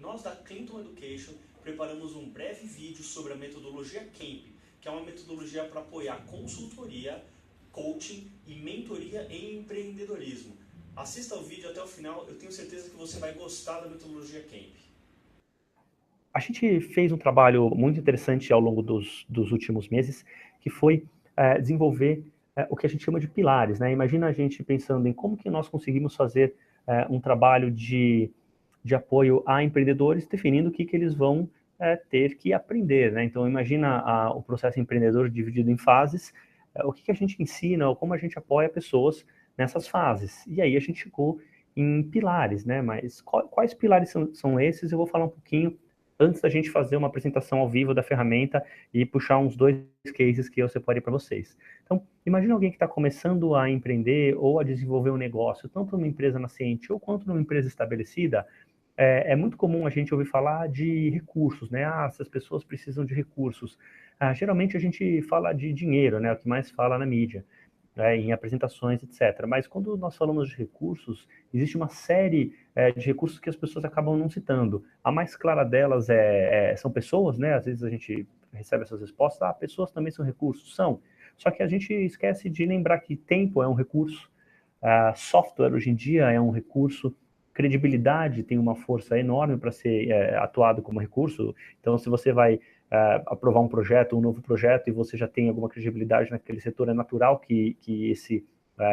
Nós da Clinton Education preparamos um breve vídeo sobre a metodologia CAMP, que é uma metodologia para apoiar consultoria, coaching e mentoria em empreendedorismo. Assista ao vídeo até o final, eu tenho certeza que você vai gostar da metodologia CAMP. A gente fez um trabalho muito interessante ao longo dos últimos meses, que foi desenvolver o que a gente chama de pilares, né? Imagina a gente pensando em como que nós conseguimos fazer um trabalho de apoio a empreendedores, definindo o que eles vão ter que aprender, né? Então, imagina o processo empreendedor dividido em fases, o que a gente ensina, ou como a gente apoia pessoas nessas fases. E aí a gente chegou em pilares, né? Mas quais pilares são esses? Eu vou falar um pouquinho antes da gente fazer uma apresentação ao vivo da ferramenta e puxar uns 2 cases que eu separei para vocês. Então, imagina alguém que está começando a empreender ou a desenvolver um negócio, tanto numa empresa nascente ou quanto numa empresa estabelecida. É muito comum a gente ouvir falar de recursos, né? Essas pessoas precisam de recursos. Geralmente a gente fala de dinheiro, né? O que mais fala na mídia, né? Em apresentações, etc. Mas quando nós falamos de recursos, existe uma série de recursos que as pessoas acabam não citando. A mais clara delas são pessoas, né? Às vezes a gente recebe essas respostas, pessoas também são recursos. São. Só que a gente esquece de lembrar que tempo é um recurso, software hoje em dia é um recurso, credibilidade tem uma força enorme para ser atuado como recurso. Então, se você vai aprovar um projeto, um novo projeto, e você já tem alguma credibilidade naquele setor, é natural que esse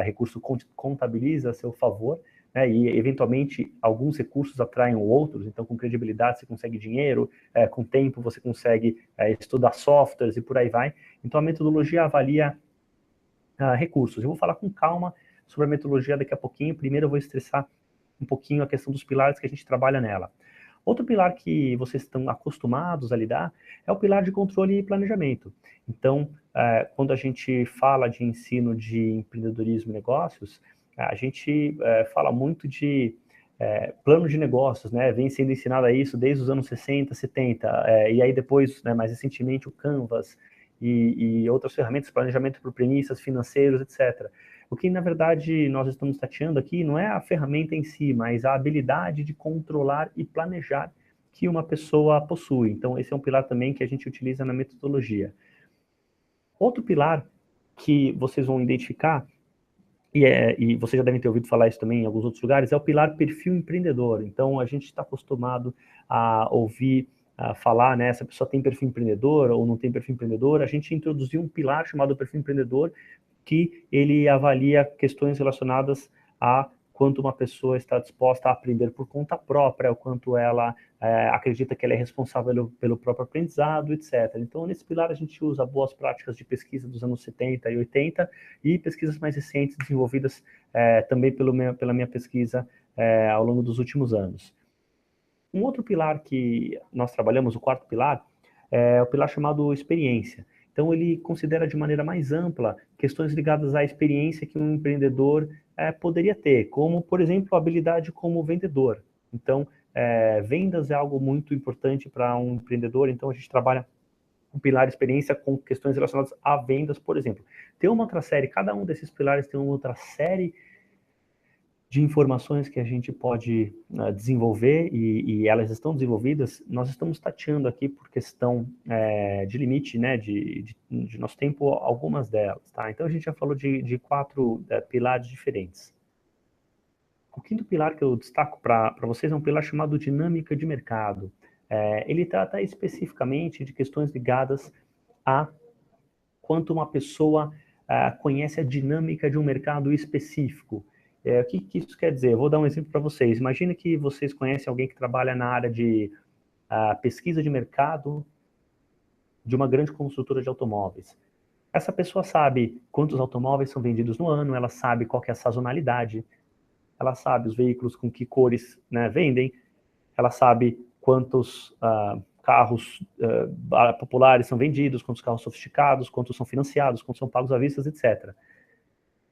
recurso contabilize a seu favor, né? E, eventualmente, alguns recursos atraem outros. Então, com credibilidade, você consegue dinheiro, com tempo, você consegue estudar softwares e por aí vai. Então, a metodologia avalia recursos. Eu vou falar com calma sobre a metodologia daqui a pouquinho. Primeiro, eu vou estressar um pouquinho a questão dos pilares que a gente trabalha nela. Outro pilar que vocês estão acostumados a lidar é o pilar de controle e planejamento. Então, quando a gente fala de ensino de empreendedorismo e negócios, a gente fala muito de plano de negócios, né? Vem sendo ensinado a isso desde os anos 60, 70, e aí depois, né, mais recentemente, o Canvas e outras ferramentas, planejamento por premissas, financeiros, etc. O que, na verdade, nós estamos tateando aqui não é a ferramenta em si, mas a habilidade de controlar e planejar que uma pessoa possui. Então, esse é um pilar também que a gente utiliza na metodologia. Outro pilar que vocês vão identificar, e vocês já devem ter ouvido falar isso também em alguns outros lugares, é o pilar perfil empreendedor. Então, a gente está acostumado a ouvir falar, né, se a pessoa tem perfil empreendedor ou não tem perfil empreendedor. A gente introduziu um pilar chamado perfil empreendedor, que ele avalia questões relacionadas a quanto uma pessoa está disposta a aprender por conta própria, o quanto ela acredita que ela é responsável pelo próprio aprendizado, etc. Então, nesse pilar, a gente usa boas práticas de pesquisa dos anos 70 e 80 e pesquisas mais recentes desenvolvidas também pela minha pesquisa ao longo dos últimos anos. Um outro pilar que nós trabalhamos, o quarto pilar, é o pilar chamado experiência. Então, ele considera de maneira mais ampla questões ligadas à experiência que um empreendedor poderia ter, como, por exemplo, a habilidade como vendedor. Então, vendas é algo muito importante para um empreendedor, então a gente trabalha um pilar experiência com questões relacionadas a vendas, por exemplo. Tem uma outra série, cada um desses pilares tem uma outra série de informações que a gente pode desenvolver, e elas estão desenvolvidas. Nós estamos tateando aqui por questão de limite, né, de nosso tempo, algumas delas, tá? Então, a gente já falou de 4 pilares diferentes. O quinto pilar que eu destaco para vocês é um pilar chamado dinâmica de mercado. Ele trata especificamente de questões ligadas a quanto uma pessoa conhece a dinâmica de um mercado específico. O que isso quer dizer? Eu vou dar um exemplo para vocês. Imagine que vocês conhecem alguém que trabalha na área de pesquisa de mercado de uma grande construtora de automóveis. Essa pessoa sabe quantos automóveis são vendidos no ano, ela sabe qual que é a sazonalidade, ela sabe os veículos com que cores, né, vendem, ela sabe quantos carros populares são vendidos, quantos carros sofisticados, quantos são financiados, quantos são pagos à vista, etc.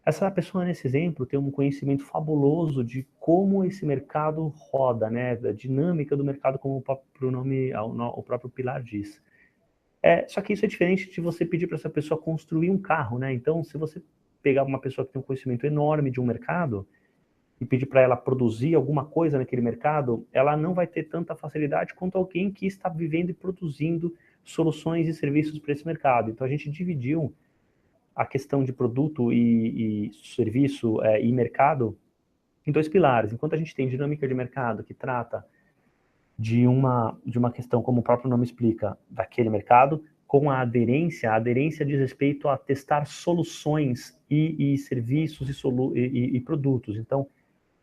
Essa pessoa, nesse exemplo, tem um conhecimento fabuloso de como esse mercado roda, né, da dinâmica do mercado, como o próprio nome, o próprio pilar diz. Só que isso é diferente de você pedir para essa pessoa construir um carro, né? Então, se você pegar uma pessoa que tem um conhecimento enorme de um mercado, e pedir para ela produzir alguma coisa naquele mercado, ela não vai ter tanta facilidade quanto alguém que está vivendo e produzindo soluções e serviços para esse mercado. Então a gente dividiu a questão de produto e serviço e mercado em dois pilares. Enquanto a gente tem dinâmica de mercado, que trata de uma questão, como o próprio nome explica, daquele mercado, com a aderência diz respeito a testar soluções e serviços e produtos. Então,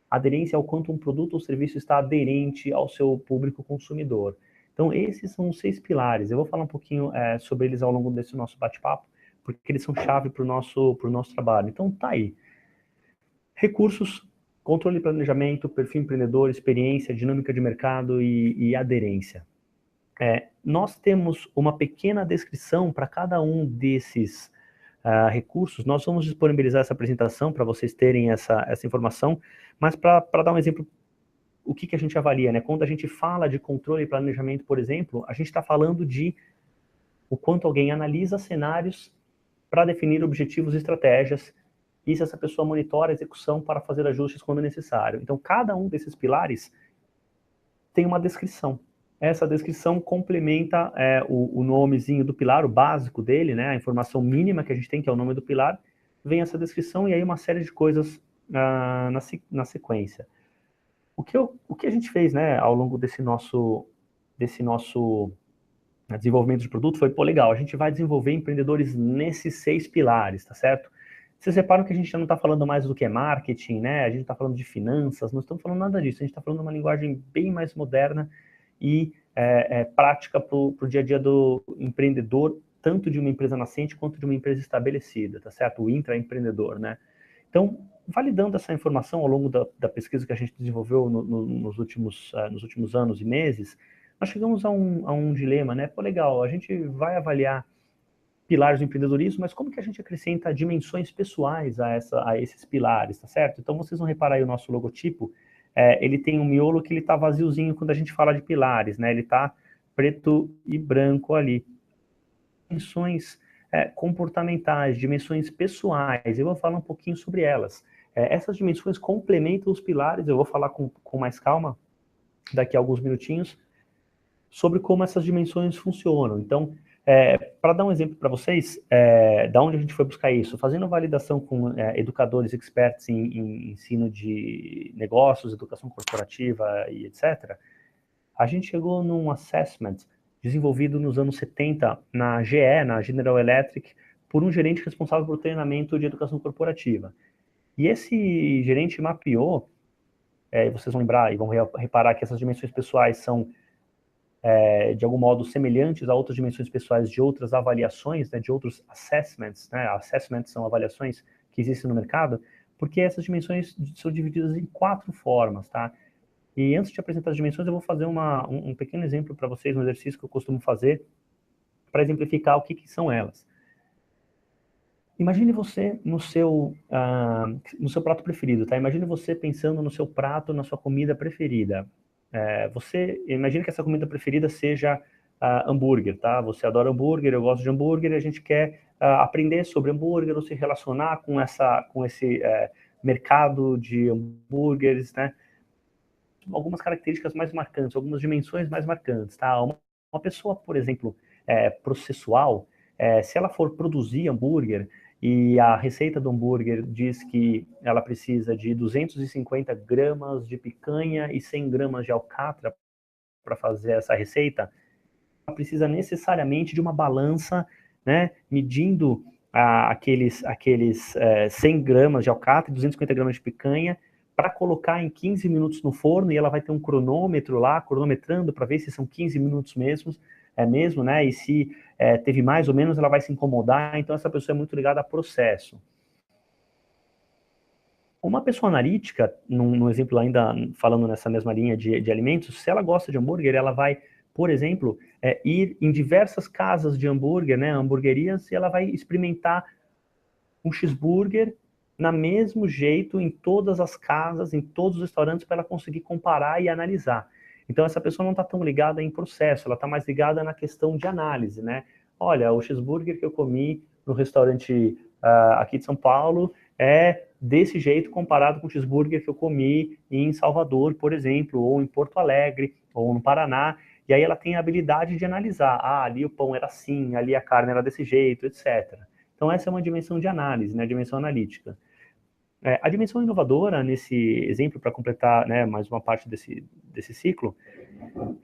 aderência é o quanto um produto ou serviço está aderente ao seu público consumidor. Então, esses são os 6 pilares. Eu vou falar um pouquinho sobre eles ao longo desse nosso bate-papo, porque eles são chave para o nosso trabalho. Então, tá aí. Recursos, controle e planejamento, perfil empreendedor, experiência, dinâmica de mercado e aderência. Nós temos uma pequena descrição para cada um desses recursos. Nós vamos disponibilizar essa apresentação para vocês terem essa informação, mas para dar um exemplo, o que a gente avalia, né? Quando a gente fala de controle e planejamento, por exemplo, a gente está falando de o quanto alguém analisa cenários para definir objetivos e estratégias, e se essa pessoa monitora a execução para fazer ajustes quando necessário. Então, cada um desses pilares tem uma descrição. Essa descrição complementa o nomezinho do pilar, o básico dele, né, a informação mínima que a gente tem, que é o nome do pilar, vem essa descrição e aí uma série de coisas na sequência. O que a gente fez, né, ao longo desse nosso desenvolvimento de produto foi, legal, a gente vai desenvolver empreendedores nesses 6 pilares, tá certo? Vocês reparam que a gente já não está falando mais do que é marketing, né? A gente está falando de finanças, não estamos falando nada disso, a gente está falando uma linguagem bem mais moderna e prática para o dia a dia do empreendedor, tanto de uma empresa nascente quanto de uma empresa estabelecida, tá certo? O intraempreendedor, né? Então, validando essa informação ao longo da pesquisa que a gente desenvolveu nos últimos anos e meses, nós chegamos a um dilema, né? Legal, a gente vai avaliar pilares do empreendedorismo, mas como que a gente acrescenta dimensões pessoais a esses pilares, tá certo? Então, vocês vão reparar aí o nosso logotipo, ele tem um miolo que ele tá vaziozinho quando a gente fala de pilares, né? Ele tá preto e branco ali. Dimensões comportamentais, dimensões pessoais, eu vou falar um pouquinho sobre elas. Essas dimensões complementam os pilares, eu vou falar com mais calma daqui a alguns minutinhos sobre como essas dimensões funcionam. Então, para dar um exemplo para vocês, da onde a gente foi buscar isso, fazendo validação com educadores experts em ensino de negócios, educação corporativa e etc., a gente chegou num assessment desenvolvido nos anos 70 na GE, na General Electric, por um gerente responsável por treinamento de educação corporativa. E esse gerente mapeou, vocês vão lembrar e vão reparar que essas dimensões pessoais são de algum modo semelhantes a outras dimensões pessoais de outras avaliações, né, de outros assessments, né? Assessments são avaliações que existem no mercado, porque essas dimensões são divididas em 4 formas, tá? E antes de apresentar as dimensões, eu vou fazer um pequeno exemplo para vocês, um exercício que eu costumo fazer para exemplificar o que são elas. Imagine você no seu prato preferido, tá? Imagine você pensando no seu prato, na sua comida preferida. Você imagina que essa comida preferida seja hambúrguer, tá? Você adora hambúrguer, eu gosto de hambúrguer, e a gente quer aprender sobre hambúrguer ou se relacionar com esse mercado de hambúrgueres, né? Algumas características mais marcantes, algumas dimensões mais marcantes, tá? Uma pessoa, por exemplo, processual, se ela for produzir hambúrguer e a receita do hambúrguer diz que ela precisa de 250 gramas de picanha e 100 gramas de alcatra para fazer essa receita, ela precisa necessariamente de uma balança, né, medindo aqueles 100 gramas de alcatra e 250 gramas de picanha para colocar em 15 minutos no forno, e ela vai ter um cronômetro lá, cronometrando para ver se são 15 minutos mesmo, né? E se teve mais ou menos, ela vai se incomodar. Então, essa pessoa é muito ligada a processo. Uma pessoa analítica, num exemplo ainda falando nessa mesma linha de alimentos, se ela gosta de hambúrguer, ela vai, por exemplo, ir em diversas casas de hambúrguer, né, hamburguerias, e ela vai experimentar um cheeseburger na mesmo jeito em todas as casas, em todos os restaurantes, para ela conseguir comparar e analisar. Então, essa pessoa não está tão ligada em processo, ela está mais ligada na questão de análise, né? Olha, o cheeseburger que eu comi no restaurante aqui de São Paulo, é desse jeito comparado com o cheeseburger que eu comi em Salvador, por exemplo, ou em Porto Alegre, ou no Paraná. E aí ela tem a habilidade de analisar, ali o pão era assim, ali a carne era desse jeito, etc. Então essa é uma dimensão de análise, né, a dimensão analítica. A dimensão inovadora, nesse exemplo, para completar, né, mais uma parte desse ciclo,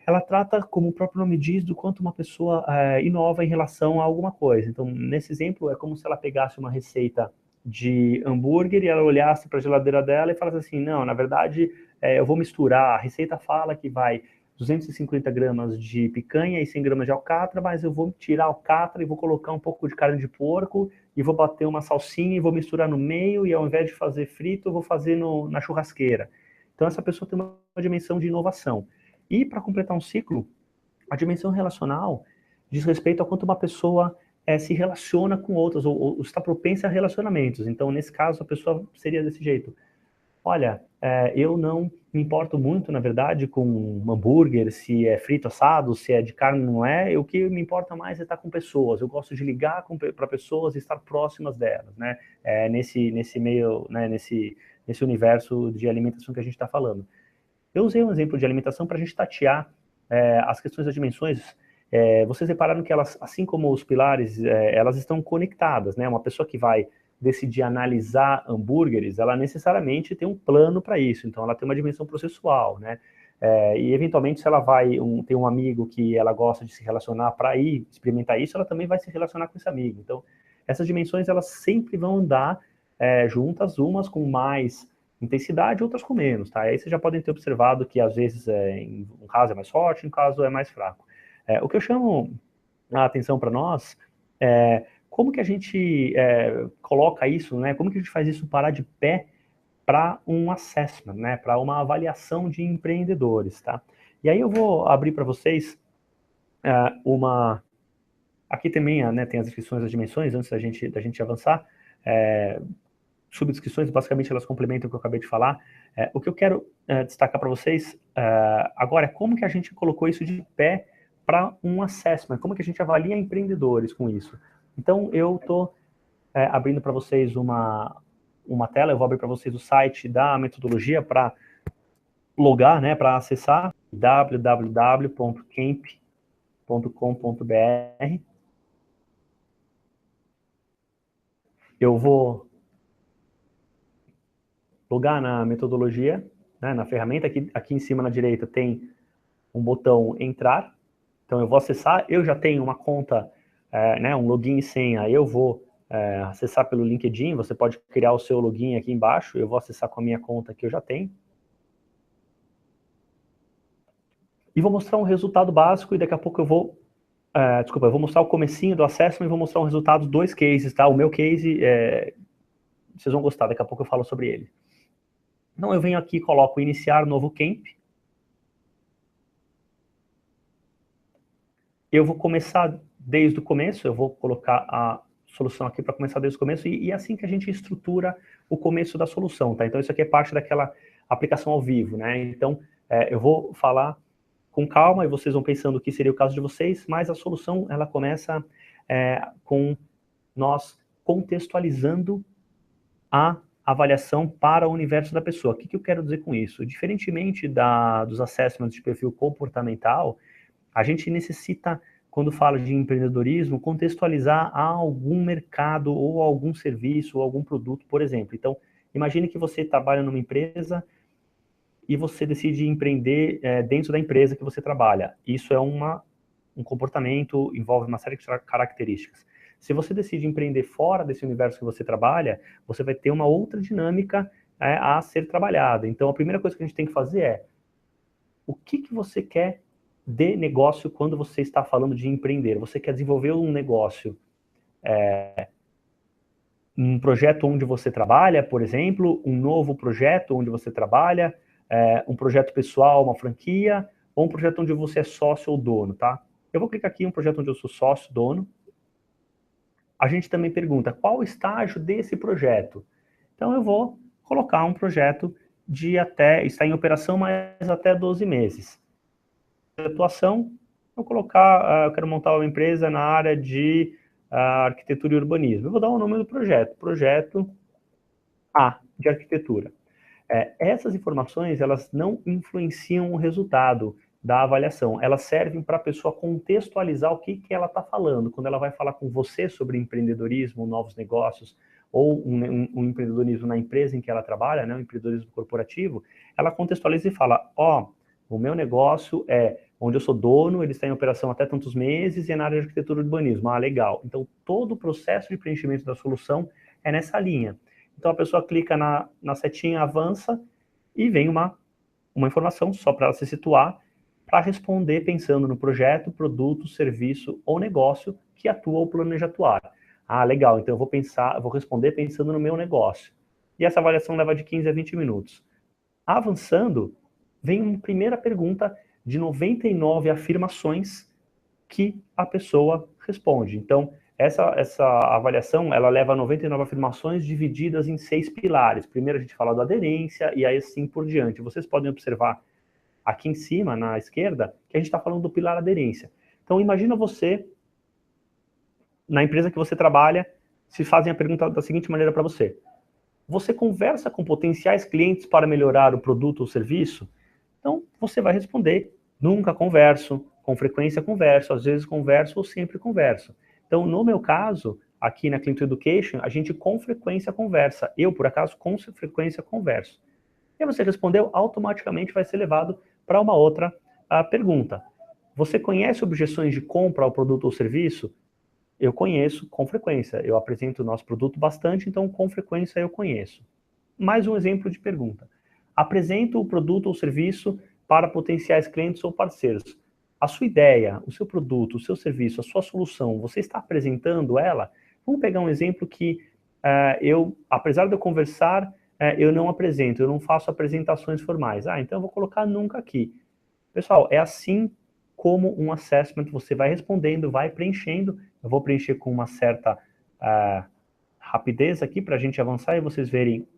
ela trata, como o próprio nome diz, do quanto uma pessoa inova em relação a alguma coisa. Então, nesse exemplo, é como se ela pegasse uma receita de hambúrguer e ela olhasse para a geladeira dela e falasse assim, não, na verdade, eu vou misturar, a receita fala que vai 250 gramas de picanha e 100 gramas de alcatra, mas eu vou tirar a alcatra e vou colocar um pouco de carne de porco e vou bater uma salsinha e vou misturar no meio e ao invés de fazer frito, eu vou fazer na churrasqueira. Então, essa pessoa tem uma dimensão de inovação. E, para completar um ciclo, a dimensão relacional diz respeito a quanto uma pessoa se relaciona com outras, ou está propensa a relacionamentos. Então, nesse caso, a pessoa seria desse jeito. Olha, eu não me importo muito, na verdade, com um hambúrguer, se é frito, assado, se é de carne, não é. O que me importa mais é estar com pessoas. Eu gosto de ligar para pessoas e estar próximas delas, né? Nesse meio, né, nesse universo de alimentação que a gente está falando. Eu usei um exemplo de alimentação para a gente tatear as questões das dimensões. Vocês repararam que elas, assim como os pilares, elas estão conectadas, né? Uma pessoa que vai decidir analisar hambúrgueres, ela necessariamente tem um plano para isso, então ela tem uma dimensão processual, né? E eventualmente, se ela tem um amigo que ela gosta de se relacionar para ir experimentar isso, ela também vai se relacionar com esse amigo. Então, essas dimensões, elas sempre vão andar juntas, umas com mais intensidade, outras com menos, tá? Aí vocês já podem ter observado que às vezes em um caso é mais forte, em um caso é mais fraco. O que eu chamo a atenção para nós é como que a gente coloca isso, né? Como que a gente faz isso parar de pé para um assessment, né? Para uma avaliação de empreendedores, tá? E aí eu vou abrir para vocês uma... Aqui também né, tem as descrições das dimensões, antes da gente avançar. Subdescrições, basicamente, elas complementam o que eu acabei de falar. O que eu quero destacar para vocês agora é como que a gente colocou isso de pé para um assessment, como que a gente avalia empreendedores com isso. Então, eu estou abrindo para vocês uma tela, eu vou abrir para vocês o site da metodologia para logar, né, para acessar www.camp.com.br. Eu vou logar na metodologia, né, na ferramenta. Aqui em cima na direita tem um botão entrar, então eu vou acessar, eu já tenho uma conta, né, um login e senha, eu vou acessar pelo LinkedIn, você pode criar o seu login aqui embaixo, eu vou acessar com a minha conta que eu já tenho. E vou mostrar um resultado básico e daqui a pouco eu vou, eu vou mostrar o comecinho do assessment e vou mostrar um resultado, 2 cases, tá? O meu case, vocês vão gostar, daqui a pouco eu falo sobre ele. Então eu venho aqui e coloco iniciar novo camp. Eu vou começar desde o começo, eu vou colocar a solução aqui para começar desde o começo, e é assim que a gente estrutura o começo da solução, tá? Então isso aqui é parte daquela aplicação ao vivo, né? Então eu vou falar com calma e vocês vão pensando o que seria o caso de vocês, mas a solução, ela começa com nós contextualizando a avaliação para o universo da pessoa. O que eu quero dizer com isso? Diferentemente dos assessments de perfil comportamental, a gente necessita, quando fala de empreendedorismo, contextualizar a algum mercado ou algum serviço ou algum produto, por exemplo. Então, imagine que você trabalha numa empresa e você decide empreender dentro da empresa que você trabalha. Isso é um comportamento, envolve uma série de características. Se você decide empreender fora desse universo que você trabalha, você vai ter uma outra dinâmica a ser trabalhada. Então, a primeira coisa que a gente tem que fazer é o que você quer de negócio quando você está falando de empreender. Você quer desenvolver um negócio, um projeto onde você trabalha, por exemplo, um novo projeto onde você trabalha, um projeto pessoal, uma franquia, ou um projeto onde você é sócio ou dono, tá? Eu vou clicar aqui em um projeto onde eu sou sócio, dono. A gente também pergunta qual o estágio desse projeto. Então eu vou colocar um projeto está em operação, mas até 12 meses. Atuação, vou colocar, eu quero montar uma empresa na área de arquitetura e urbanismo. Eu vou dar o nome do projeto, projeto A, de arquitetura. Essas informações, elas não influenciam o resultado da avaliação, elas servem para a pessoa contextualizar o que ela está falando. Quando ela vai falar com você sobre empreendedorismo, novos negócios, ou um empreendedorismo na empresa em que ela trabalha, né, um empreendedorismo corporativo, ela contextualiza e fala, o meu negócio é onde eu sou dono, ele está em operação até tantos meses e é na área de arquitetura e urbanismo. Legal. Então, todo o processo de preenchimento da solução é nessa linha. Então, a pessoa clica na setinha, avança, e vem uma informação só para ela se situar, para responder pensando no projeto, produto, serviço ou negócio que atua ou planeja atuar. Legal, então eu vou responder pensando no meu negócio. E essa avaliação leva de 15 a 20 minutos. Avançando, vem uma primeira pergunta de 99 afirmações que a pessoa responde. Então, essa avaliação, ela leva 99 afirmações divididas em 6 pilares. Primeiro a gente fala da aderência e aí assim por diante. Vocês podem observar aqui em cima, na esquerda, que a gente está falando do pilar aderência. Então, imagina você, na empresa que você trabalha, se fazem a pergunta da seguinte maneira para você. Você conversa com potenciais clientes para melhorar o produto ou serviço? Então, você vai responder, nunca converso, com frequência converso, às vezes converso ou sempre converso. Então, no meu caso, aqui na Clean Education, a gente com frequência conversa. Eu, por acaso, com frequência converso. E você respondeu, automaticamente vai ser levado para uma outra pergunta. Você conhece objeções de compra ao produto ou serviço? Eu conheço com frequência. Eu apresento o nosso produto bastante, então com frequência eu conheço. Mais um exemplo de pergunta. Apresento o produto ou serviço para potenciais clientes ou parceiros. A sua ideia, o seu produto, o seu serviço, a sua solução, você está apresentando ela? Vamos pegar um exemplo que apesar de eu conversar, eu não apresento, eu não faço apresentações formais. Então eu vou colocar nunca aqui. Pessoal, é assim como um assessment, você vai respondendo, vai preenchendo. Eu vou preencher com uma certa rapidez aqui para a gente avançar e vocês verem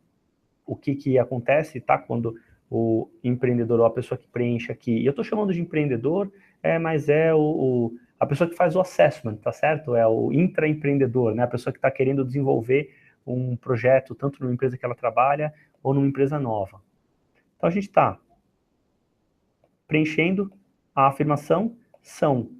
o que acontece, tá? Quando o empreendedor ou a pessoa que preenche aqui, e eu estou chamando de empreendedor, mas é a pessoa que faz o assessment, tá certo? É o intraempreendedor, né? A pessoa que está querendo desenvolver um projeto, tanto numa empresa que ela trabalha, ou numa empresa nova. Então, a gente está preenchendo a afirmação, são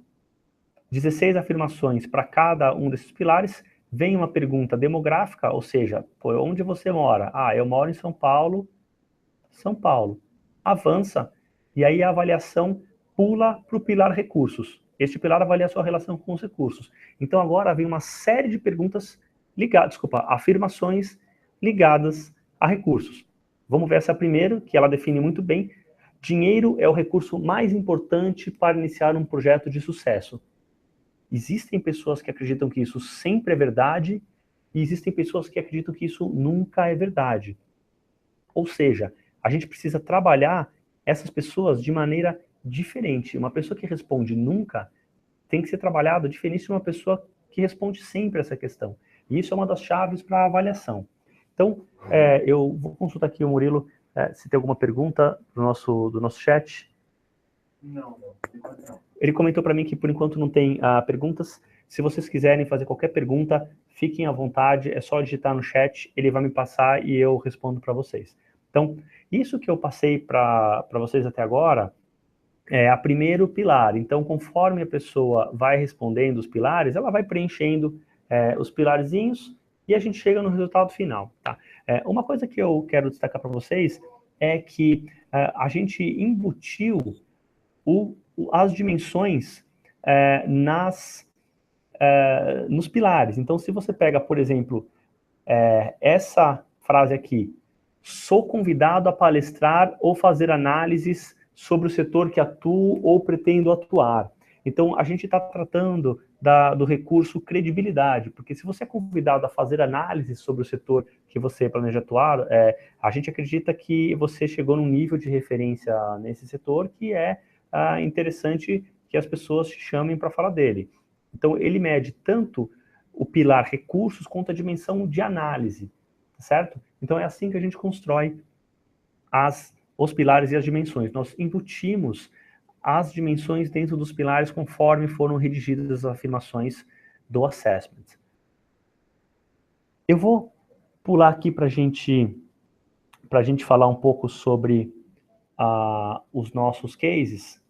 16 afirmações para cada um desses pilares, vem uma pergunta demográfica, ou seja, onde você mora? Eu moro em São Paulo. São Paulo. Avança, e aí a avaliação pula para o pilar recursos. Este pilar avalia a sua relação com os recursos. Então agora vem uma série de perguntas afirmações ligadas a recursos. Vamos ver essa primeira, que ela define muito bem. Dinheiro é o recurso mais importante para iniciar um projeto de sucesso. Existem pessoas que acreditam que isso sempre é verdade, e existem pessoas que acreditam que isso nunca é verdade. Ou seja, a gente precisa trabalhar essas pessoas de maneira diferente. Uma pessoa que responde nunca tem que ser trabalhada diferente de uma pessoa que responde sempre essa questão. E isso é uma das chaves para a avaliação. Então, eu vou consultar aqui o Murilo, se tem alguma pergunta do nosso chat. Não. Ele comentou para mim que, por enquanto, não tem perguntas. Se vocês quiserem fazer qualquer pergunta, fiquem à vontade, é só digitar no chat, ele vai me passar e eu respondo para vocês. Então, isso que eu passei para vocês até agora é o primeiro pilar. Então, conforme a pessoa vai respondendo os pilares, ela vai preenchendo os pilarzinhos e a gente chega no resultado final. Tá? Uma coisa que eu quero destacar para vocês é que a gente embutiu as dimensões nos pilares. Então, se você pega, por exemplo, essa frase aqui, sou convidado a palestrar ou fazer análises sobre o setor que atuo ou pretendo atuar. Então, a gente está tratando do recurso credibilidade, porque se você é convidado a fazer análises sobre o setor que você planeja atuar, a gente acredita que você chegou num nível de referência nesse setor que é interessante que as pessoas te chamem para falar dele. Então, ele mede tanto o pilar recursos quanto a dimensão de análise, certo? Então, é assim que a gente constrói os pilares e as dimensões. Nós embutimos as dimensões dentro dos pilares conforme foram redigidas as afirmações do assessment. Eu vou pular aqui para a gente falar um pouco sobre os nossos cases.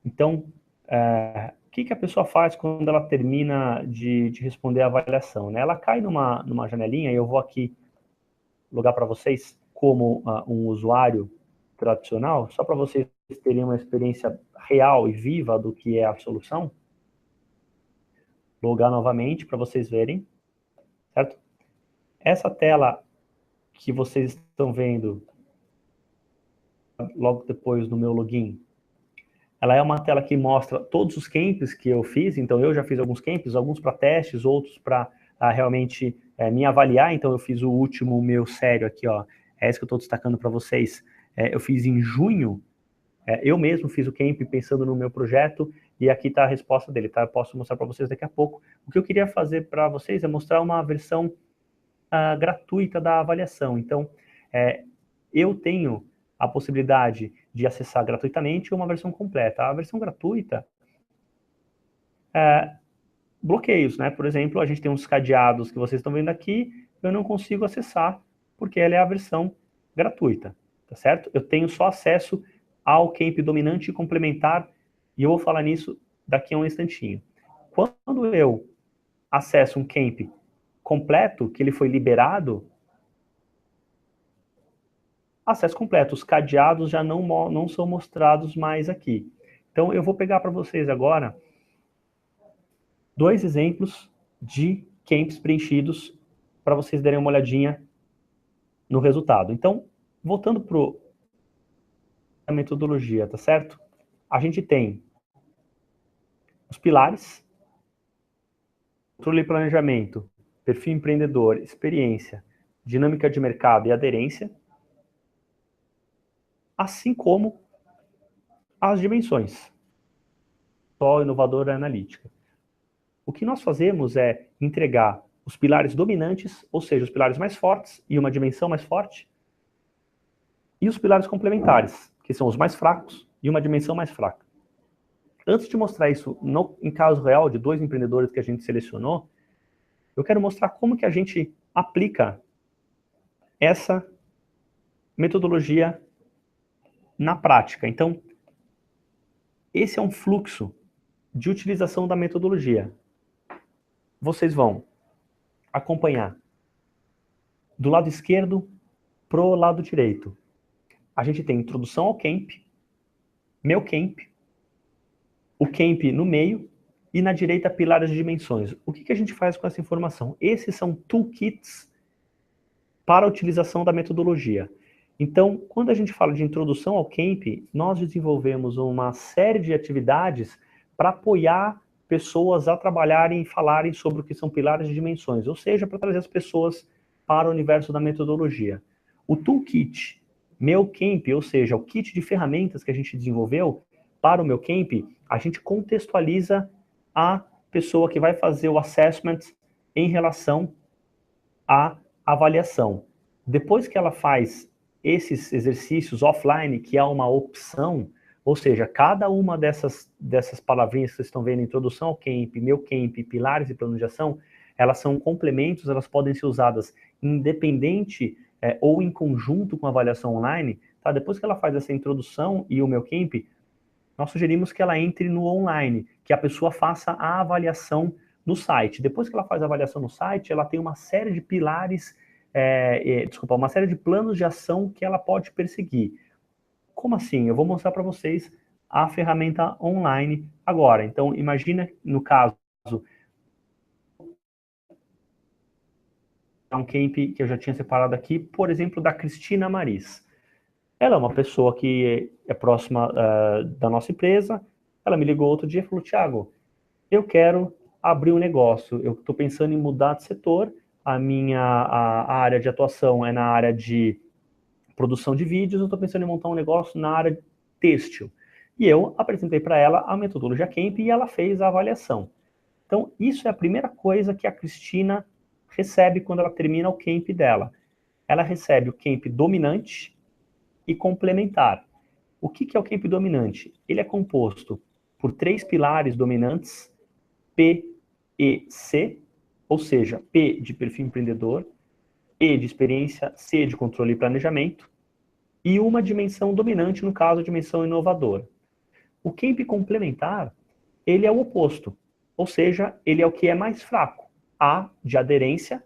Então, o que a pessoa faz quando ela termina de responder a avaliação, né? Ela cai numa janelinha, e eu vou aqui logar para vocês como um usuário tradicional, só para vocês terem uma experiência real e viva do que é a solução. Logar novamente para vocês verem, certo? Essa tela que vocês estão vendo logo depois do meu login, ela é uma tela que mostra todos os camps que eu fiz. Então eu já fiz alguns camps, alguns para testes, outros para realmente me avaliar. Então eu fiz o último meu sério aqui, ó, é esse que eu estou destacando para vocês. Eu fiz em junho, eu mesmo fiz o camp pensando no meu projeto, e aqui está a resposta dele, tá? Eu posso mostrar para vocês daqui a pouco. O que eu queria fazer para vocês é mostrar uma versão gratuita da avaliação. Então, eu tenho a possibilidade de acessar gratuitamente uma versão completa. A versão gratuita, bloqueios, né? Por exemplo, a gente tem uns cadeados que vocês estão vendo aqui, eu não consigo acessar, porque ela é a versão gratuita, tá certo? Eu tenho só acesso ao camp dominante e complementar, e eu vou falar nisso daqui a um instantinho. Quando eu acesso um camp completo, que ele foi liberado, acesso completo, os cadeados já não são mostrados mais aqui. Então, eu vou pegar para vocês agora 2 exemplos de camps preenchidos para vocês darem uma olhadinha no resultado. Então, voltando para a metodologia, tá certo? A gente tem os pilares: controle e planejamento, perfil empreendedor, experiência, dinâmica de mercado e aderência, assim como as dimensões, só inovadora e analítica. O que nós fazemos é entregar os pilares dominantes, ou seja, os pilares mais fortes e uma dimensão mais forte, e os pilares complementares, que são os mais fracos e uma dimensão mais fraca. Antes de mostrar isso em caso real de 2 empreendedores que a gente selecionou, eu quero mostrar como que a gente aplica essa metodologia na prática. Então, esse é um fluxo de utilização da metodologia. Vocês vão acompanhar do lado esquerdo para o lado direito. A gente tem introdução ao camp, meu camp, o camp no meio e na direita pilares de dimensões. O que a gente faz com essa informação? Esses são toolkits para a utilização da metodologia. Então, quando a gente fala de introdução ao camp, nós desenvolvemos uma série de atividades para apoiar pessoas a trabalharem e falarem sobre o que são pilares de dimensões, ou seja, para trazer as pessoas para o universo da metodologia. O toolkit meu camp, ou seja, o kit de ferramentas que a gente desenvolveu para o meu camp, a gente contextualiza a pessoa que vai fazer o assessment em relação à avaliação. Depois que ela faz esses exercícios offline, que é uma opção, ou seja, cada uma dessas palavrinhas que vocês estão vendo, introdução ao camp, meu camp, pilares e plano de ação, elas são complementos, elas podem ser usadas independente ou em conjunto com a avaliação online. Tá? Depois que ela faz essa introdução e o meu camp, nós sugerimos que ela entre no online, que a pessoa faça a avaliação no site. Depois que ela faz a avaliação no site, ela tem uma série de pilares, uma série de planos de ação que ela pode perseguir. Como assim? Eu vou mostrar para vocês a ferramenta online agora. Então, imagina, no caso, um camp que eu já tinha separado aqui, por exemplo, da Cristina Maris. Ela é uma pessoa que é próxima da nossa empresa. Ela me ligou outro dia e falou: Thiago, eu quero abrir um negócio, eu estou pensando em mudar de setor, a área de atuação é na área de produção de vídeos, eu estou pensando em montar um negócio na área têxtil. E eu apresentei para ela a metodologia Camp e ela fez a avaliação. Então, isso é a primeira coisa que a Cristina recebe quando ela termina o Camp dela. Ela recebe o Camp dominante e complementar. O que é o Camp dominante? Ele é composto por 3 pilares dominantes, P, E, C, ou seja, P de perfil empreendedor, E de experiência, C de controle e planejamento, e uma dimensão dominante, no caso, a dimensão inovadora. O camp complementar, ele é o oposto, ou seja, ele é o que é mais fraco. A de aderência,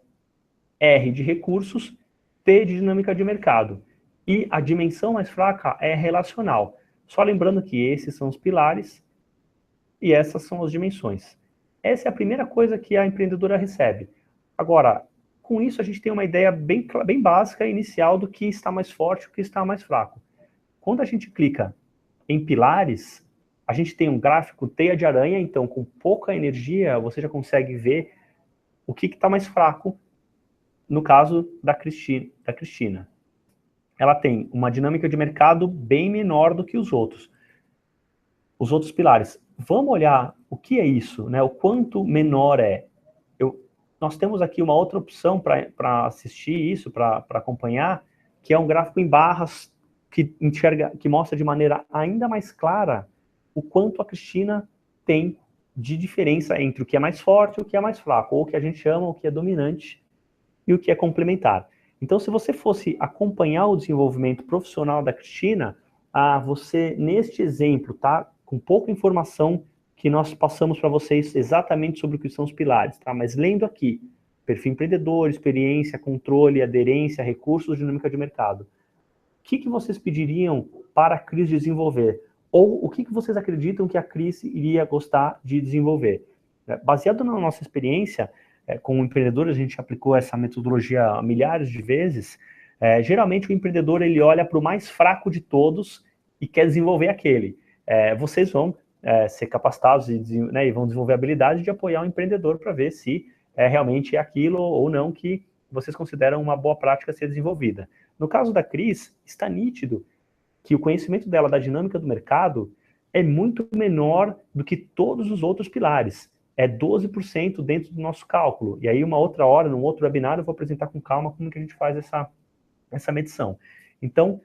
R de recursos, T de dinâmica de mercado. E a dimensão mais fraca é relacional. Só lembrando que esses são os pilares e essas são as dimensões. Essa é a primeira coisa que a empreendedora recebe. Agora, com isso a gente tem uma ideia bem básica, inicial, do que está mais forte e o que está mais fraco. Quando a gente clica em pilares, a gente tem um gráfico teia de aranha, então com pouca energia você já consegue ver o que está mais fraco no caso da Cristina. Ela tem uma dinâmica de mercado bem menor do que os outros pilares. Vamos olhar o que é isso, né? O quanto menor é. Nós temos aqui uma outra opção para assistir isso, para acompanhar, que é um gráfico em barras que mostra de maneira ainda mais clara o quanto a Cristina tem de diferença entre o que é mais forte e o que é mais fraco, ou o que a gente chama o que é dominante e o que é complementar. Então, se você fosse acompanhar o desenvolvimento profissional da Cristina, você, neste exemplo, tá, com pouca informação que nós passamos para vocês exatamente sobre o que são os pilares, tá? Mas lendo aqui, perfil empreendedor, experiência, controle, aderência, recursos, dinâmica de mercado. O que vocês pediriam para a Cris desenvolver? Ou o que vocês acreditam que a Cris iria gostar de desenvolver? Baseado na nossa experiência, como empreendedor, a gente aplicou essa metodologia milhares de vezes. Geralmente o empreendedor ele olha para o mais fraco de todos e quer desenvolver aquele. Vocês vão ser capacitados e vão desenvolver a habilidade de apoiar o empreendedor para ver se realmente é aquilo ou não que vocês consideram uma boa prática a ser desenvolvida. No caso da Cris, está nítido que o conhecimento dela da dinâmica do mercado é muito menor do que todos os outros pilares. É 12% dentro do nosso cálculo. E aí, uma outra hora, num outro webinar, eu vou apresentar com calma como que a gente faz essa medição. Então,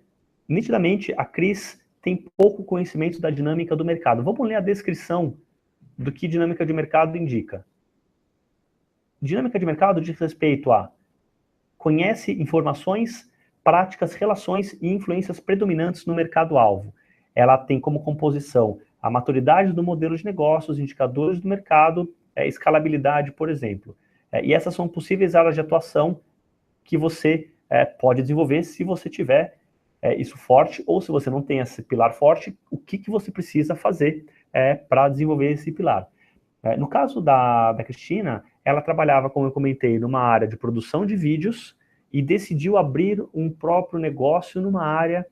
nitidamente, a Cris tem pouco conhecimento da dinâmica do mercado. Vamos ler a descrição do que dinâmica de mercado indica. Dinâmica de mercado diz respeito a conhece informações, práticas, relações e influências predominantes no mercado-alvo. Ela tem como composição a maturidade do modelo de negócios, indicadores do mercado, escalabilidade, por exemplo. E essas são possíveis áreas de atuação que você pode desenvolver se você tiver isso forte, ou se você não tem esse pilar forte, o que você precisa fazer para desenvolver esse pilar. No caso da Cristina, ela trabalhava, como eu comentei, numa área de produção de vídeos e decidiu abrir um próprio negócio na área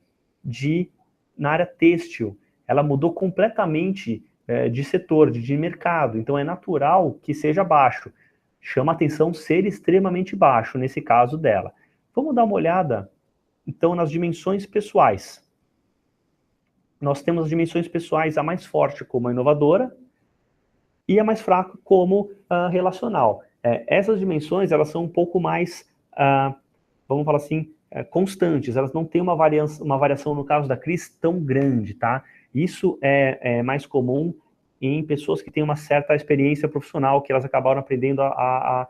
têxtil. Ela mudou completamente de setor, de mercado, então é natural que seja baixo. Chama atenção ser extremamente baixo, nesse caso dela. Vamos dar uma olhada, então, nas dimensões pessoais. Nós temos as dimensões pessoais, a mais forte como a inovadora e a mais fraca como relacional. Essas dimensões, elas são um pouco mais, vamos falar assim, constantes, elas não têm uma variação, no caso da Cris, tão grande, tá? Isso é mais comum em pessoas que têm uma certa experiência profissional, que elas acabaram aprendendo a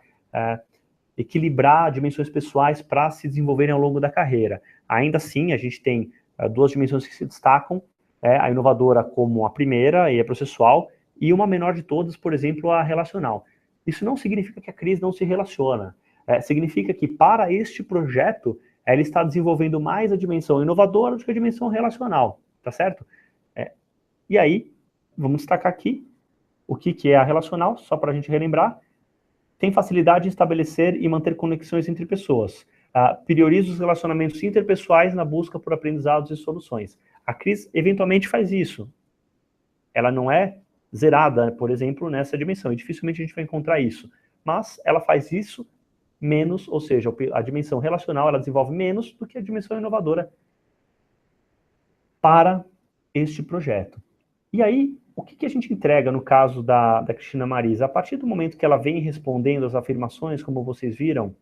equilibrar dimensões pessoais para se desenvolverem ao longo da carreira. Ainda assim, a gente tem duas dimensões que se destacam, a inovadora como a primeira, e a processual, e uma menor de todas, por exemplo, a relacional. Isso não significa que a Cris não se relaciona. Significa que, para este projeto, ela está desenvolvendo mais a dimensão inovadora do que a dimensão relacional, tá certo? E aí, vamos destacar aqui o que é a relacional, só para a gente relembrar. Tem facilidade em estabelecer e manter conexões entre pessoas. Prioriza os relacionamentos interpessoais na busca por aprendizados e soluções. A Cris, eventualmente, faz isso. Ela não é zerada, por exemplo, nessa dimensão, e dificilmente a gente vai encontrar isso. Mas ela faz isso menos, ou seja, a dimensão relacional ela desenvolve menos do que a dimensão inovadora para este projeto. E aí, o que a gente entrega no caso da Cristina Marisa? A partir do momento que ela vem respondendo as afirmações, como vocês viram,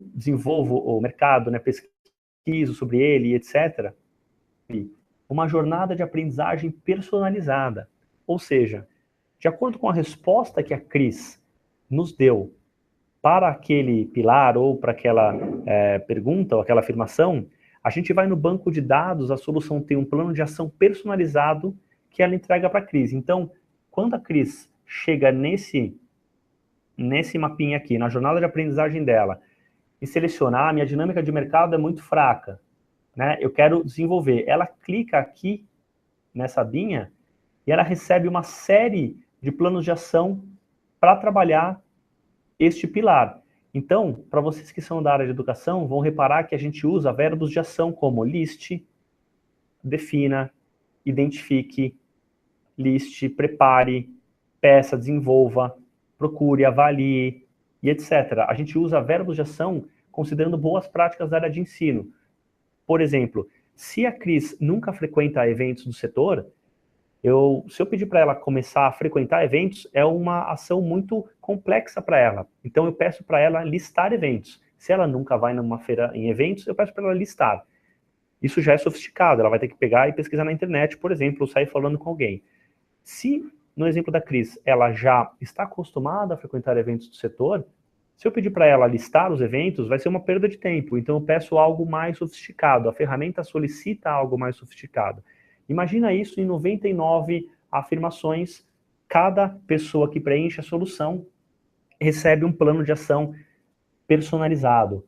desenvolvo o mercado, pesquiso sobre ele, etc., uma jornada de aprendizagem personalizada. Ou seja, de acordo com a resposta que a Cris nos deu para aquele pilar ou para aquela pergunta ou aquela afirmação, a gente vai no banco de dados, a solução tem um plano de ação personalizado que ela entrega para a Cris. Então, quando a Cris chega nesse mapinha aqui, na jornada de aprendizagem dela, e selecionar, minha dinâmica de mercado é muito fraca, né? Eu quero desenvolver. Ela clica aqui nessa abinha e ela recebe uma série de planos de ação para trabalhar este pilar. Então, para vocês que são da área de educação, vão reparar que a gente usa verbos de ação como liste, defina, identifique, liste, prepare, peça, desenvolva, procure, avalie e etc. A gente usa verbos de ação considerando boas práticas da área de ensino. Por exemplo, se a Cris nunca frequenta eventos do setor, se eu pedir para ela começar a frequentar eventos, é uma ação muito complexa para ela. Então, eu peço para ela listar eventos. Se ela nunca vai numa feira em eventos, eu peço para ela listar. Isso já é sofisticado, ela vai ter que pegar e pesquisar na internet, por exemplo, ou sair falando com alguém. Se, no exemplo da Cris, ela já está acostumada a frequentar eventos do setor, se eu pedir para ela listar os eventos, vai ser uma perda de tempo. Então, eu peço algo mais sofisticado. A ferramenta solicita algo mais sofisticado. Imagina isso em 99 afirmações. Cada pessoa que preenche a solução recebe um plano de ação personalizado,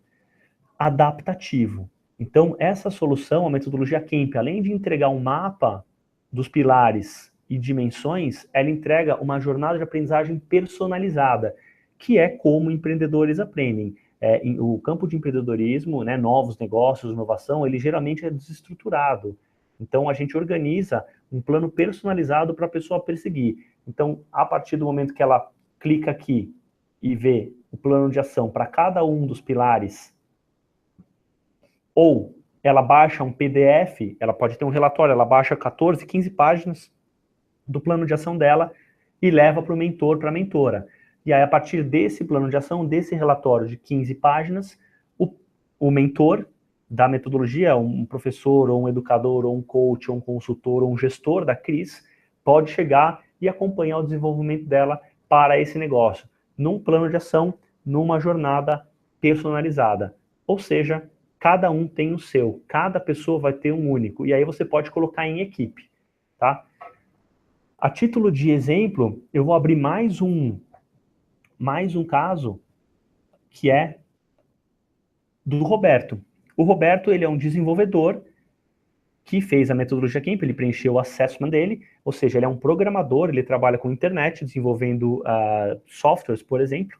adaptativo. Então, essa solução, a metodologia Kemp, além de entregar um mapa dos pilares e dimensões, ela entrega uma jornada de aprendizagem personalizada, que é como empreendedores aprendem. O campo de empreendedorismo, né, novos negócios, inovação, ele geralmente é desestruturado. Então, a gente organiza um plano personalizado para a pessoa perseguir. Então, a partir do momento que ela clica aqui e vê o plano de ação para cada um dos pilares, ou ela baixa um PDF, ela pode ter um relatório, ela baixa 14, 15 páginas do plano de ação dela e leva para o mentor, para a mentora. E aí, a partir desse plano de ação, desse relatório de 15 páginas, o mentor da metodologia, um professor, ou um educador, ou um coach, ou um consultor, ou um gestor da Cris, pode chegar e acompanhar o desenvolvimento dela para esse negócio, num plano de ação, numa jornada personalizada. Ou seja, cada um tem o seu, cada pessoa vai ter um único, e aí você pode colocar em equipe, tá? A título de exemplo, eu vou abrir mais um caso, que é do Roberto. O Roberto, ele é um desenvolvedor que fez a metodologia Kemp, ele preencheu o assessment dele, ou seja, ele é um programador, ele trabalha com internet, desenvolvendo softwares, por exemplo,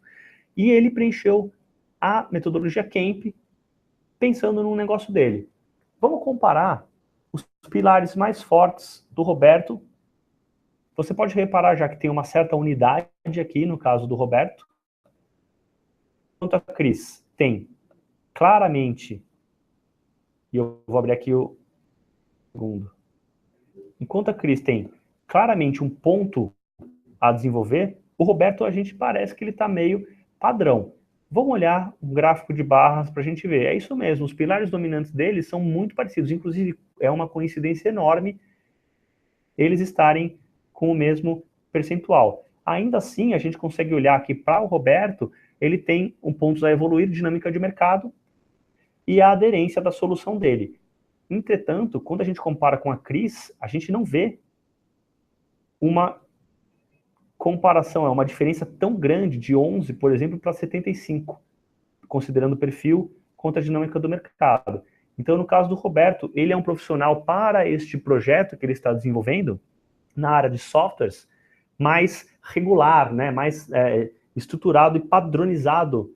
e ele preencheu a metodologia Kemp pensando no negócio dele. Vamos comparar os pilares mais fortes do Roberto. Você pode reparar já que tem uma certa unidade aqui no caso do Roberto. Enquanto a Cris tem claramente, e eu vou abrir aqui o segundo. Enquanto a Cris tem claramente um ponto a desenvolver, o Roberto, a gente parece que ele está meio padrão. Vamos olhar um gráfico de barras para a gente ver. É isso mesmo, os pilares dominantes deles são muito parecidos. Inclusive, é uma coincidência enorme eles estarem com o mesmo percentual. Ainda assim, a gente consegue olhar aqui para o Roberto, ele tem um ponto a evoluir, dinâmica de mercado, e a aderência da solução dele. Entretanto, quando a gente compara com a Cris, a gente não vê uma comparação, é uma diferença tão grande de 11, por exemplo, para 75, considerando o perfil contra a dinâmica do mercado. Então, no caso do Roberto, ele é um profissional para este projeto que ele está desenvolvendo na área de softwares mais regular, né, mais estruturado e padronizado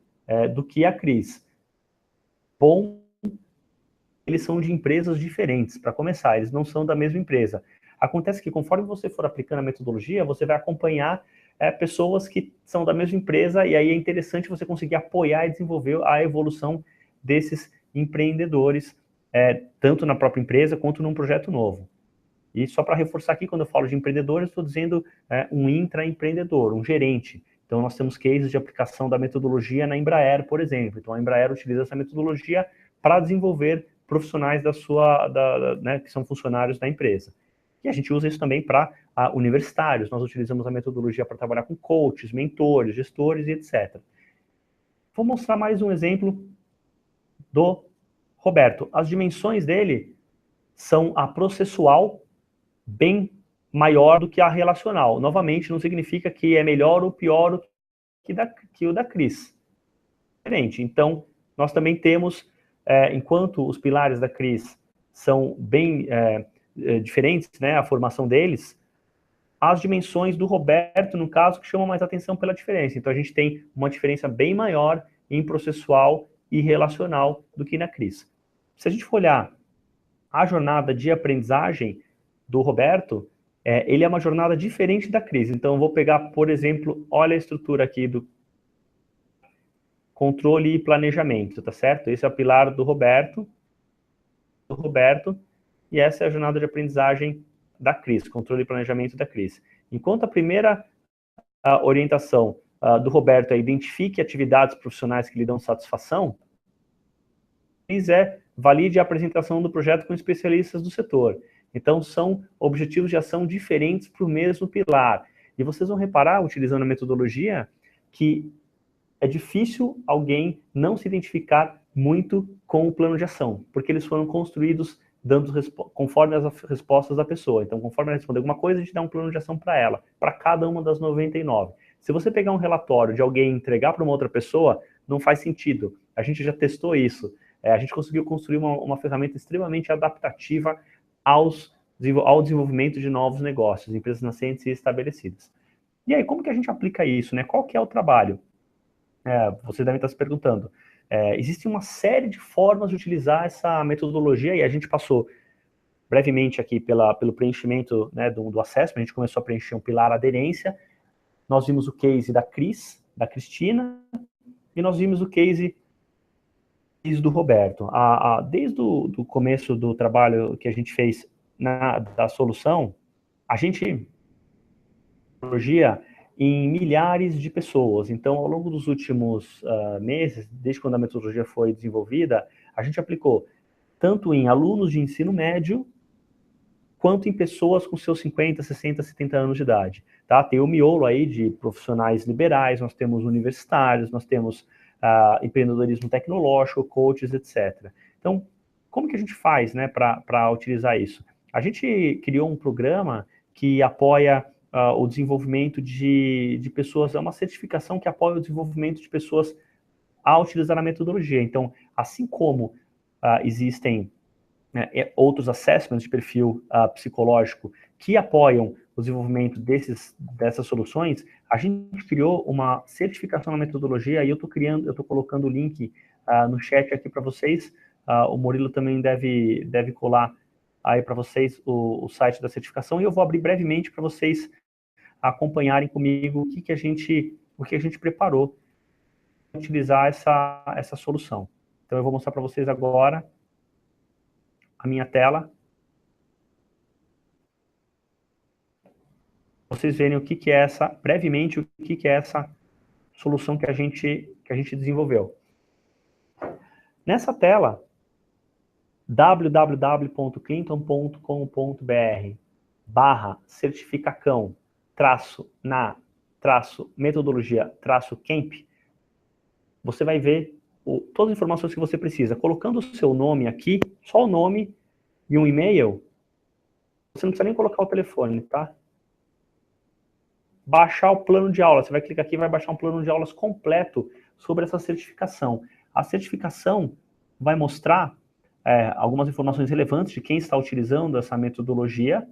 do que a Cris. Bom, eles são de empresas diferentes, para começar, eles não são da mesma empresa. Acontece que conforme você for aplicando a metodologia, você vai acompanhar pessoas que são da mesma empresa, e aí é interessante você conseguir apoiar e desenvolver a evolução desses empreendedores, tanto na própria empresa quanto num projeto novo. E só para reforçar aqui, quando eu falo de empreendedores, estou dizendo um intraempreendedor, um gerente. Então, nós temos cases de aplicação da metodologia na Embraer, por exemplo. Então, a Embraer utiliza essa metodologia para desenvolver profissionais né, que são funcionários da empresa. E a gente usa isso também para universitários. Nós utilizamos a metodologia para trabalhar com coaches, mentores, gestores e etc. Vou mostrar mais um exemplo do Roberto. As dimensões dele são a processual bem maior do que a relacional. Novamente, não significa que é melhor ou pior que o da Cris. Diferente. Então, nós também temos, enquanto os pilares da Cris são bem diferentes, né, a formação deles, as dimensões do Roberto, no caso, que chamam mais atenção pela diferença. Então, a gente tem uma diferença bem maior em processual e relacional do que na Cris. Se a gente for olhar a jornada de aprendizagem do Roberto, ele é uma jornada diferente da Cris. Então, eu vou pegar, por exemplo, olha a estrutura aqui do controle e planejamento, tá certo? Esse é o pilar do Roberto, e essa é a jornada de aprendizagem da Cris, controle e planejamento da Cris. Enquanto a primeira orientação do Roberto é identifique atividades profissionais que lhe dão satisfação, a Cris valide a apresentação do projeto com especialistas do setor. Então, são objetivos de ação diferentes para o mesmo pilar. E vocês vão reparar, utilizando a metodologia, que é difícil alguém não se identificar muito com o plano de ação, porque eles foram construídos conforme as respostas da pessoa. Então, conforme ela responder alguma coisa, a gente dá um plano de ação para ela, para cada uma das 99. Se você pegar um relatório de alguém e entregar para uma outra pessoa, não faz sentido. A gente já testou isso. A gente conseguiu construir uma ferramenta extremamente adaptativa ao desenvolvimento de novos negócios, empresas nascentes e estabelecidas. E aí, como que a gente aplica isso, né? Qual que é o trabalho? Vocês devem estar se perguntando. Existe uma série de formas de utilizar essa metodologia e a gente passou brevemente aqui pelo preenchimento, né, do assessment. A gente começou a preencher um pilar aderência, nós vimos o case da Cris, da Cristina, e nós vimos o case do Roberto. Desde o começo do trabalho que a gente fez da solução, a gente metodologia em milhares de pessoas. Então, ao longo dos últimos meses, desde quando a metodologia foi desenvolvida, a gente aplicou tanto em alunos de ensino médio, quanto em pessoas com seus 50, 60, 70 anos de idade. Tá? Tem o miolo aí de profissionais liberais, nós temos universitários, nós temos empreendedorismo tecnológico, coaches, etc. Então, como que a gente faz, né, para utilizar isso? A gente criou um programa que apoia o desenvolvimento de pessoas, é uma certificação que apoia o desenvolvimento de pessoas a utilizar a metodologia. Então, assim como existem outros assessments de perfil psicológico que apoiam o desenvolvimento dessas soluções, a gente criou uma certificação na metodologia e eu estou colocando o link no chat aqui para vocês. O Murilo também deve colar aí para vocês o site da certificação e eu vou abrir brevemente para vocês acompanharem comigo o que a gente preparou para utilizar essa solução. Então, eu vou mostrar para vocês agora a minha tela. Vocês verem brevemente, o que é essa solução que a gente desenvolveu. Nessa tela, www.clinton.com.br/certificacão metodologia camp, você vai ver todas as informações que você precisa. Colocando o seu nome aqui, só o nome e um e-mail, você não precisa nem colocar o telefone, tá? Baixar o plano de aula, você vai clicar aqui e vai baixar um plano de aulas completo sobre essa certificação. A certificação vai mostrar algumas informações relevantes de quem está utilizando essa metodologia,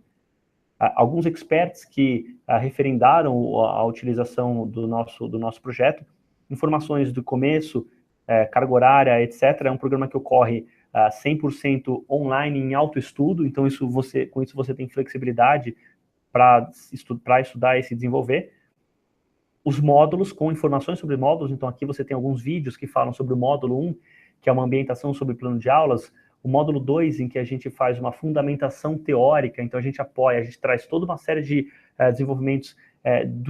alguns experts que referendaram a utilização do nosso projeto, informações do começo, carga horária, etc. É um programa que ocorre 100% online em autoestudo, então com isso você tem flexibilidade para estudar e se desenvolver. Os módulos, com informações sobre módulos, então aqui você tem alguns vídeos que falam sobre o módulo 1, que é uma ambientação sobre plano de aulas, o módulo 2, em que a gente faz uma fundamentação teórica, então a gente traz toda uma série de desenvolvimentos de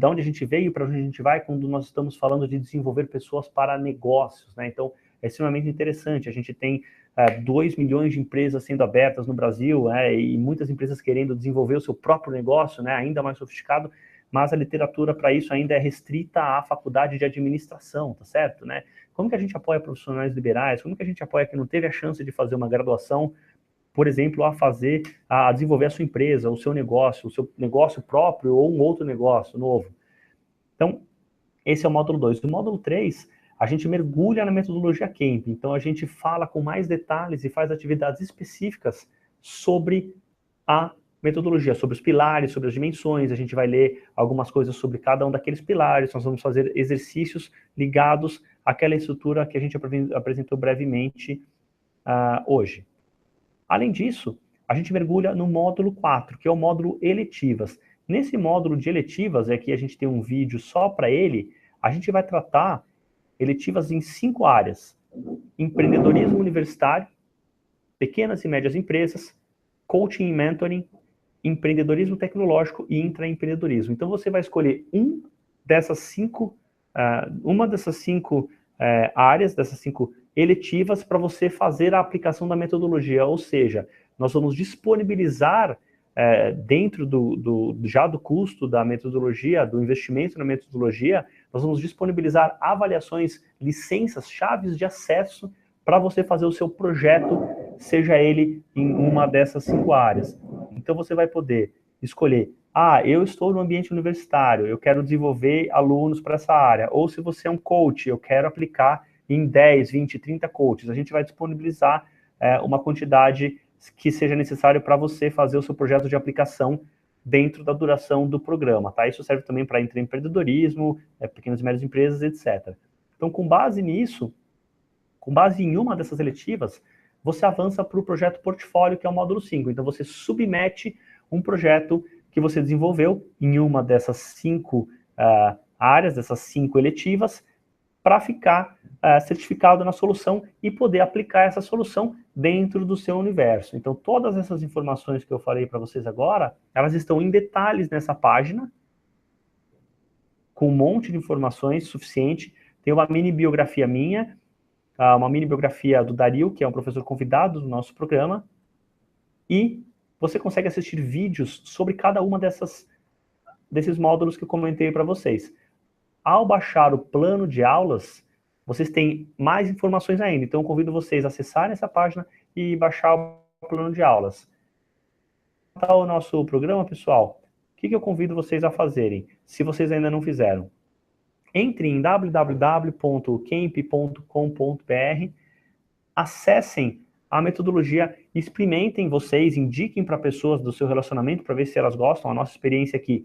onde a gente veio, para onde a gente vai, quando nós estamos falando de desenvolver pessoas para negócios, né? Então, é extremamente interessante. A gente tem 2 milhões de empresas sendo abertas no Brasil, e muitas empresas querendo desenvolver o seu próprio negócio, né, ainda mais sofisticado, mas a literatura para isso ainda é restrita à faculdade de administração, tá certo, né? Como que a gente apoia profissionais liberais? Como que a gente apoia quem não teve a chance de fazer uma graduação, por exemplo, a desenvolver a sua empresa, o seu negócio próprio ou um outro negócio novo? Então, esse é o módulo 2. No módulo 3, a gente mergulha na metodologia Kemp. Então, a gente fala com mais detalhes e faz atividades específicas sobre a metodologia, sobre os pilares, sobre as dimensões. A gente vai ler algumas coisas sobre cada um daqueles pilares. Nós vamos fazer exercícios ligados àquela estrutura que a gente apresentou brevemente hoje. Além disso, a gente mergulha no módulo 4, que é o módulo eletivas. Nesse módulo de eletivas, aqui a gente tem um vídeo só para ele, a gente vai tratar eletivas em 5 áreas: empreendedorismo universitário, pequenas e médias empresas, coaching e mentoring, empreendedorismo tecnológico e intraempreendedorismo. Então você vai escolher uma dessas cinco áreas, dessas 5 eletivas, para você fazer a aplicação da metodologia, ou seja, nós vamos disponibilizar dentro já do custo da metodologia, do investimento na metodologia, nós vamos disponibilizar avaliações, licenças, chaves de acesso para você fazer o seu projeto, seja ele em uma dessas 5 áreas. Então você vai poder escolher, eu estou no ambiente universitário, eu quero desenvolver alunos para essa área, ou se você é um coach, eu quero aplicar em 10, 20, 30 coaches, a gente vai disponibilizar uma quantidade que seja necessário para você fazer o seu projeto de aplicação dentro da duração do programa, tá? Isso serve também para empreendedorismo, pequenas e médias empresas, etc. Então, com base nisso, com base em uma dessas eletivas, você avança para o projeto portfólio, que é o módulo 5. Então, você submete um projeto que você desenvolveu em uma dessas 5 áreas, dessas 5 eletivas, para ficar certificado na solução e poder aplicar essa solução dentro do seu universo. Então, todas essas informações que eu falei para vocês agora, elas estão em detalhes nessa página, com um monte de informações suficiente. Tem uma mini biografia minha, uma mini biografia do Dario, que é um professor convidado do nosso programa, e você consegue assistir vídeos sobre cada uma desses módulos que eu comentei para vocês. Ao baixar o plano de aulas, vocês têm mais informações ainda. Então, eu convido vocês a acessarem essa página e baixar o plano de aulas. Para o nosso programa, pessoal, o que eu convido vocês a fazerem, se vocês ainda não fizeram? Entre em www.kemp.com.br, acessem a metodologia, experimentem vocês, indiquem para pessoas do seu relacionamento para ver se elas gostam. A nossa experiência aqui,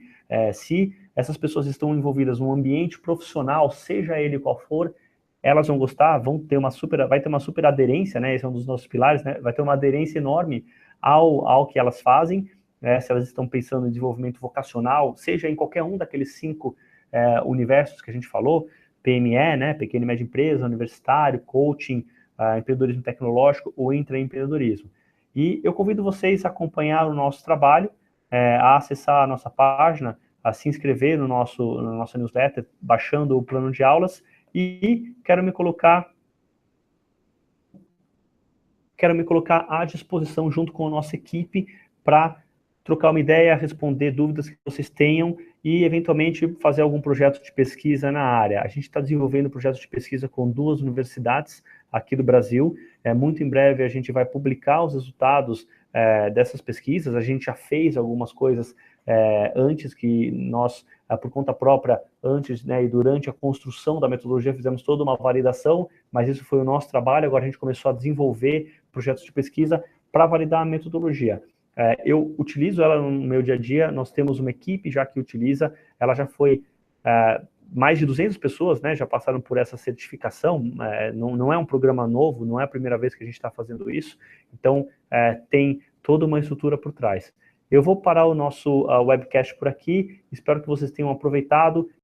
se essas pessoas estão envolvidas num ambiente profissional, seja ele qual for, elas vão gostar, vai ter uma super aderência, né? Esse é um dos nossos pilares, né? Vai ter uma aderência enorme ao que elas fazem, né? Se elas estão pensando em desenvolvimento vocacional, seja em qualquer um daqueles 5 universos que a gente falou, PME, né? Pequena e média empresa, universitário, coaching, empreendedorismo tecnológico ou intraempreendedorismo. E eu convido vocês a acompanhar o nosso trabalho, a acessar a nossa página, a se inscrever no nossa newsletter, baixando o plano de aulas, e quero me colocar à disposição junto com a nossa equipe para trocar uma ideia, responder dúvidas que vocês tenham e, eventualmente, fazer algum projeto de pesquisa na área. A gente está desenvolvendo projetos de pesquisa com 2 universidades aqui do Brasil. Muito em breve a gente vai publicar os resultados dessas pesquisas. A gente já fez algumas coisas antes, que nós, por conta própria, antes, né, e durante a construção da metodologia, fizemos toda uma validação, mas isso foi o nosso trabalho. Agora a gente começou a desenvolver projetos de pesquisa para validar a metodologia. Eu utilizo ela no meu dia a dia, nós temos uma equipe já que utiliza, ela já foi, mais de 200 pessoas, né, já passaram por essa certificação, não é um programa novo, não é a primeira vez que a gente está fazendo isso, então tem toda uma estrutura por trás. Eu vou parar o nosso webcast por aqui, espero que vocês tenham aproveitado.